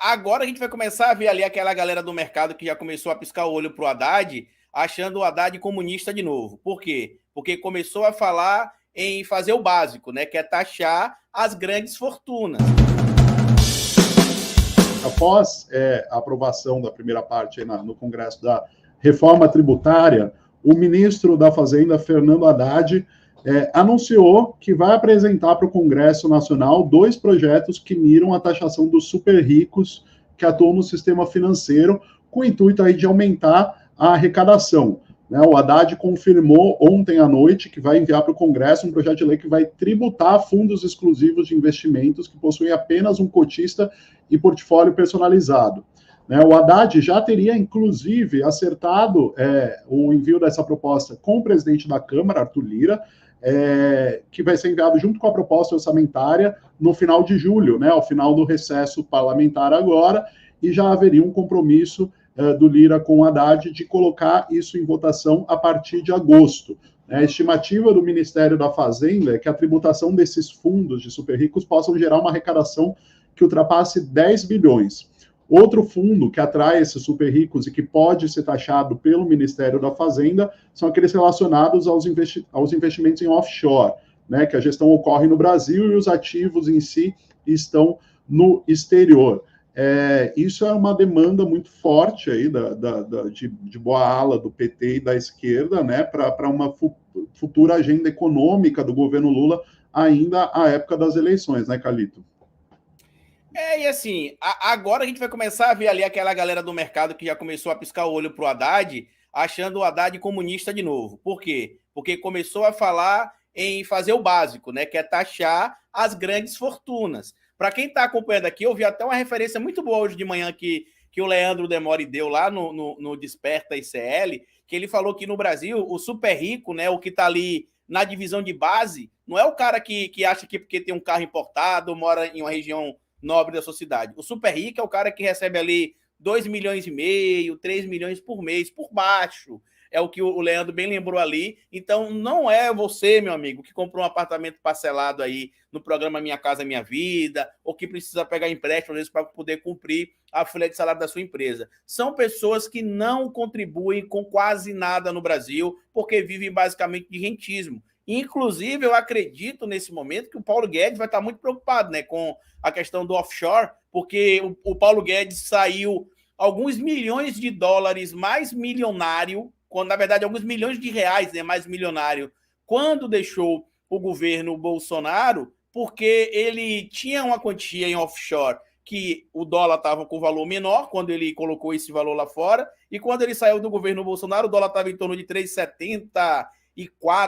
Agora a gente vai começar a ver ali aquela galera do mercado que já começou a piscar o olho pro Haddad, achando o Haddad comunista de novo. Por quê? Porque começou a falar em fazer o básico, né? Que é taxar as grandes fortunas. Após a aprovação da primeira parte no Congresso da reforma tributária, o ministro da Fazenda, Fernando Haddad, anunciou que vai apresentar para o Congresso Nacional 2 projetos que miram a taxação dos super ricos que atuam no sistema financeiro, com o intuito aí de aumentar a arrecadação. O Haddad confirmou ontem à noite que vai enviar para o Congresso um projeto de lei que vai tributar fundos exclusivos de investimentos que possuem apenas um cotista e portfólio personalizado. O Haddad já teria, inclusive, acertado o envio dessa proposta com o presidente da Câmara, Arthur Lira, que vai ser enviado junto com a proposta orçamentária no final de julho, ao final do recesso parlamentar agora, e já haveria um compromisso do Lira com o Haddad de colocar isso em votação a partir de agosto. A estimativa do Ministério da Fazenda é que a tributação desses fundos de super ricos possam gerar uma arrecadação que ultrapasse 10 bilhões. Outro fundo que atrai esses super ricos e que pode ser taxado pelo Ministério da Fazenda são aqueles relacionados aos investimentos em offshore, que a gestão ocorre no Brasil e os ativos em si estão no exterior. Isso é uma demanda muito forte aí de boa ala do PT e da esquerda, para uma futura agenda econômica do governo Lula ainda à época das eleições, Calito? E assim, agora a gente vai começar a ver ali aquela galera do mercado que já começou a piscar o olho pro Haddad, achando o Haddad comunista de novo. Por quê? Porque começou a falar em fazer o básico, que é taxar as grandes fortunas. Para quem está acompanhando aqui, eu vi até uma referência muito boa hoje de manhã que o Leandro Demore deu lá no Desperta ICL, que ele falou que no Brasil o super rico, o que está ali na divisão de base, não é o cara que acha que porque tem um carro importado, mora em uma região nobre da sociedade. O super rico é o cara que recebe ali 2,5 milhões, 3 milhões por mês, por baixo. É o que o Leandro bem lembrou ali. Então, não é você, meu amigo, que comprou um apartamento parcelado aí no programa Minha Casa Minha Vida, ou que precisa pegar empréstimo, às vezes, para poder cumprir a folha de salário da sua empresa. São pessoas que não contribuem com quase nada no Brasil, porque vivem basicamente de rentismo. Inclusive, eu acredito nesse momento que o Paulo Guedes vai estar muito preocupado, com a questão do offshore, porque o Paulo Guedes saiu alguns milhões de dólares mais milionário, quando, na verdade, alguns milhões de reais, mais milionário, quando deixou o governo Bolsonaro, porque ele tinha uma quantia em offshore que o dólar estava com valor menor, quando ele colocou esse valor lá fora, e quando ele saiu do governo Bolsonaro, o dólar estava em torno de 3,74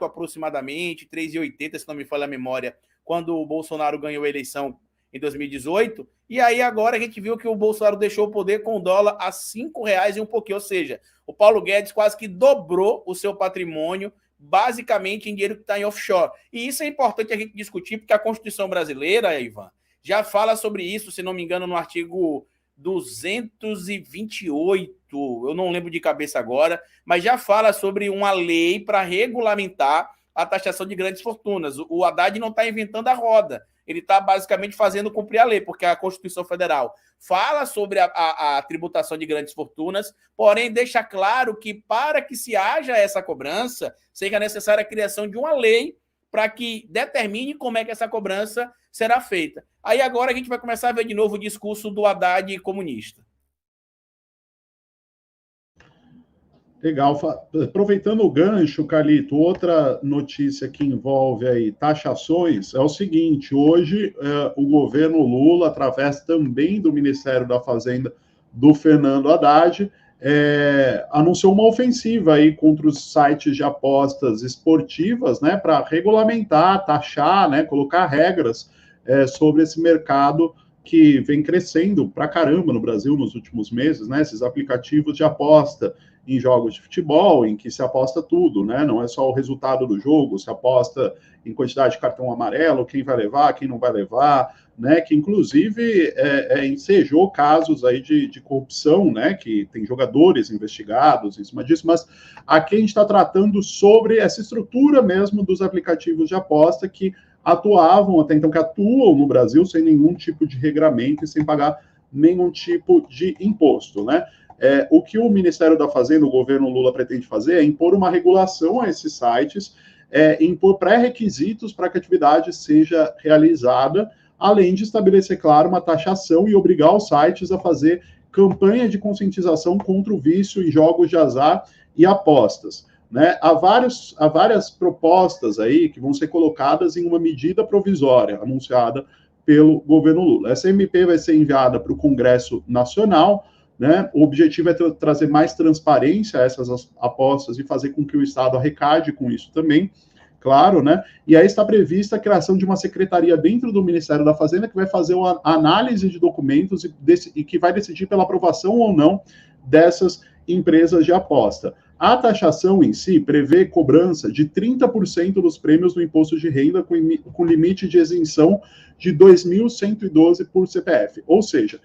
aproximadamente, 3,80, se não me falha a memória, quando o Bolsonaro ganhou a eleição em 2018, e aí agora a gente viu que o Bolsonaro deixou o poder com o dólar a R$5 e um pouquinho, ou seja, o Paulo Guedes quase que dobrou o seu patrimônio, basicamente em dinheiro que está em offshore. E isso é importante a gente discutir, porque a Constituição brasileira, Ivan, já fala sobre isso, se não me engano, no artigo 228, eu não lembro de cabeça agora, mas já fala sobre uma lei para regulamentar a taxação de grandes fortunas. O Haddad não está inventando a roda, ele está basicamente fazendo cumprir a lei, porque a Constituição Federal fala sobre a tributação de grandes fortunas, porém deixa claro que para que se haja essa cobrança, seja necessária a criação de uma lei para que determine como é que essa cobrança será feita. Aí agora a gente vai começar a ver de novo o discurso do Haddad comunista. Legal. Aproveitando o gancho, Carlito, outra notícia que envolve aí taxações é o seguinte: hoje o governo Lula, através também do Ministério da Fazenda do Fernando Haddad, anunciou uma ofensiva aí contra os sites de apostas esportivas, para regulamentar, taxar, colocar regras sobre esse mercado que vem crescendo pra caramba no Brasil nos últimos meses, esses aplicativos de aposta em jogos de futebol, em que se aposta tudo, não é só o resultado do jogo, se aposta em quantidade de cartão amarelo, quem vai levar, quem não vai levar, que inclusive ensejou casos aí de corrupção, que tem jogadores investigados em cima disso, mas aqui a gente está tratando sobre essa estrutura mesmo dos aplicativos de aposta que atuavam até então, que atuam no Brasil sem nenhum tipo de regramento e sem pagar nenhum tipo de imposto, né? O que o Ministério da Fazenda, o governo Lula, pretende fazer é impor uma regulação a esses sites, impor pré-requisitos para que a atividade seja realizada, além de estabelecer, claro, uma taxação e obrigar os sites a fazer campanha de conscientização contra o vício em jogos de azar e apostas. Né? Há várias propostas aí que vão ser colocadas em uma medida provisória anunciada pelo governo Lula. Essa MP vai ser enviada para o Congresso Nacional, né? O objetivo é trazer mais transparência a essas apostas e fazer com que o Estado arrecade com isso também, claro, né? E aí está prevista a criação de uma secretaria dentro do Ministério da Fazenda que vai fazer uma análise de documentos e que vai decidir pela aprovação ou não dessas empresas de aposta. A taxação em si prevê cobrança de 30% dos prêmios do imposto de renda com limite de isenção de 2.112 por CPF. Ou seja,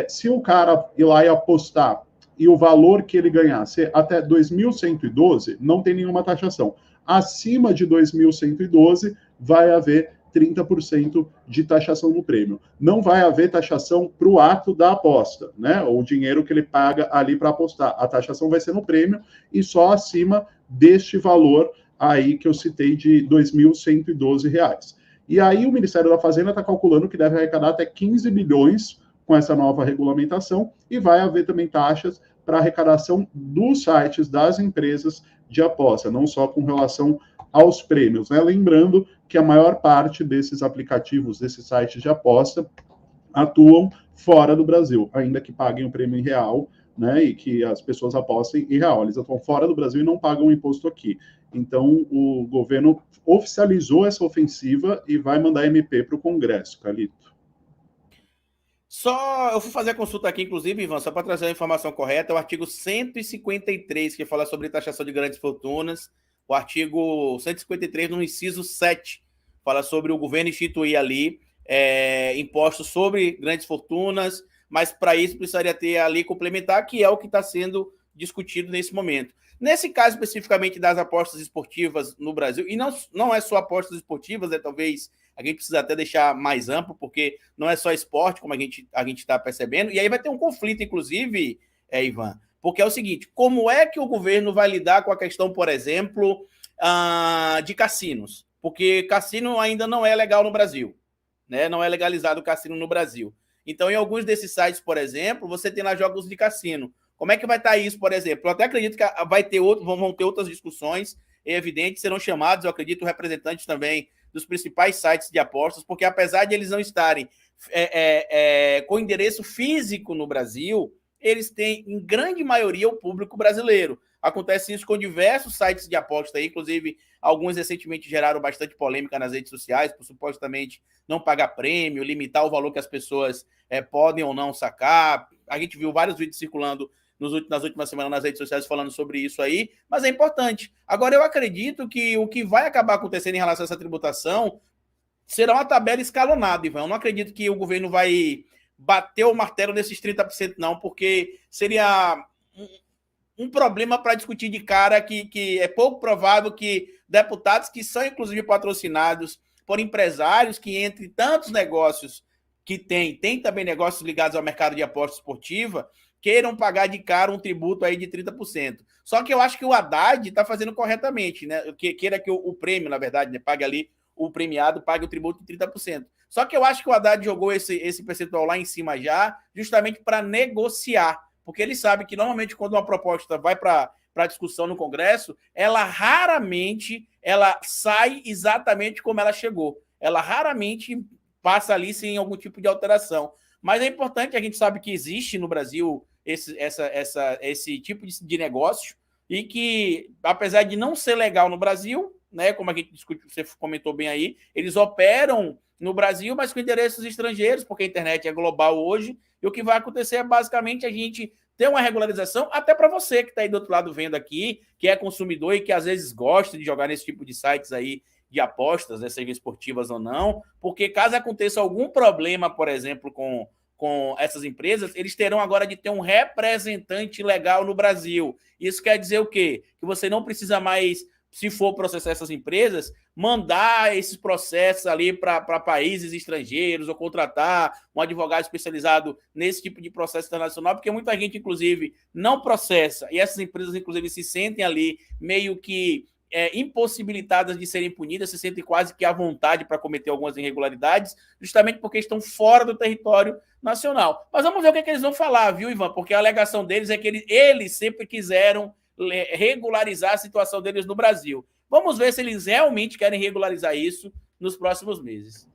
se o cara ir lá e apostar e o valor que ele ganhar ser até 2.112, não tem nenhuma taxação. Acima de 2.112, vai haver 30% de taxação no prêmio. Não vai haver taxação para o ato da aposta, né? O dinheiro que ele paga ali para apostar. A taxação vai ser no prêmio e só acima deste valor aí que eu citei de R$ 2.112. E aí o Ministério da Fazenda está calculando que deve arrecadar até 15 bilhões com essa nova regulamentação, e vai haver também taxas para arrecadação dos sites das empresas de aposta, não só com relação aos prêmios, né? Lembrando que a maior parte desses aplicativos, desses sites de aposta, atuam fora do Brasil, ainda que paguem o prêmio em real, né? E que as pessoas apostem em real. Eles atuam fora do Brasil e não pagam imposto aqui. Então, o governo oficializou essa ofensiva e vai mandar MP para o Congresso, Calito. Eu fui fazer a consulta aqui, inclusive, Ivan, só para trazer a informação correta, é o artigo 153, que fala sobre taxação de grandes fortunas, o artigo 153, no inciso 7, fala sobre o governo instituir ali impostos sobre grandes fortunas, mas para isso precisaria ter a lei complementar, que é o que está sendo discutido nesse momento. Nesse caso, especificamente das apostas esportivas no Brasil, e não é só apostas esportivas, talvez a gente precisa até deixar mais amplo, porque não é só esporte, como a gente está percebendo, e aí vai ter um conflito, inclusive, Ivan, porque é o seguinte, como é que o governo vai lidar com a questão, por exemplo, de cassinos? Porque cassino ainda não é legal no Brasil, né? Não é legalizado o cassino no Brasil. Então, em alguns desses sites, por exemplo, você tem lá jogos de cassino. Como é que vai estar isso, por exemplo? Eu até acredito que vão ter outras discussões, é evidente, serão chamados, eu acredito, representantes também dos principais sites de apostas, porque apesar de eles não estarem com endereço físico no Brasil, eles têm, em grande maioria, o público brasileiro. Acontece isso com diversos sites de aposta, aí, inclusive alguns recentemente geraram bastante polêmica nas redes sociais, por supostamente não pagar prêmio, limitar o valor que as pessoas podem ou não sacar. A gente viu vários vídeos circulando nas últimas semanas nas redes sociais falando sobre isso aí, mas é importante. Agora, eu acredito que o que vai acabar acontecendo em relação a essa tributação será uma tabela escalonada, Ivan. Eu não acredito que o governo vai bater o martelo nesses 30%, não, porque seria um problema para discutir de cara que é pouco provável que deputados que são, inclusive, patrocinados por empresários que, entre tantos negócios que tem também negócios ligados ao mercado de aposta esportiva, queiram pagar de cara um tributo aí de 30%. Só que eu acho que o Haddad está fazendo corretamente, né? Queira que o prêmio, na verdade, né, pague ali, o premiado pague o tributo de 30%. Só que eu acho que o Haddad jogou esse percentual lá em cima já, justamente para negociar, porque ele sabe que normalmente quando uma proposta vai para discussão no Congresso, ela raramente sai exatamente como ela chegou. Ela raramente passa ali sem algum tipo de alteração. Mas é importante, a gente sabe que existe no Brasil esse tipo de negócio e que, apesar de não ser legal no Brasil, né, como a gente discutiu, você comentou bem aí, eles operam no Brasil, mas com interesses estrangeiros, porque a internet é global hoje, e o que vai acontecer é basicamente a gente ter uma regularização, até para você que está aí do outro lado vendo aqui, que é consumidor e que às vezes gosta de jogar nesse tipo de sites aí de apostas, né, sejam esportivas ou não, porque caso aconteça algum problema, por exemplo, com essas empresas, eles terão agora de ter um representante legal no Brasil. Isso quer dizer o quê? Que você não precisa mais se for processar essas empresas, mandar esses processos ali para países estrangeiros ou contratar um advogado especializado nesse tipo de processo internacional, porque muita gente, inclusive, não processa e essas empresas, inclusive, se sentem ali meio que impossibilitadas de serem punidas, se sentem quase que à vontade para cometer algumas irregularidades, justamente porque estão fora do território nacional. Mas vamos ver o que eles vão falar, viu, Ivan? Porque a alegação deles é que eles sempre quiseram regularizar a situação deles no Brasil. Vamos ver se eles realmente querem regularizar isso nos próximos meses.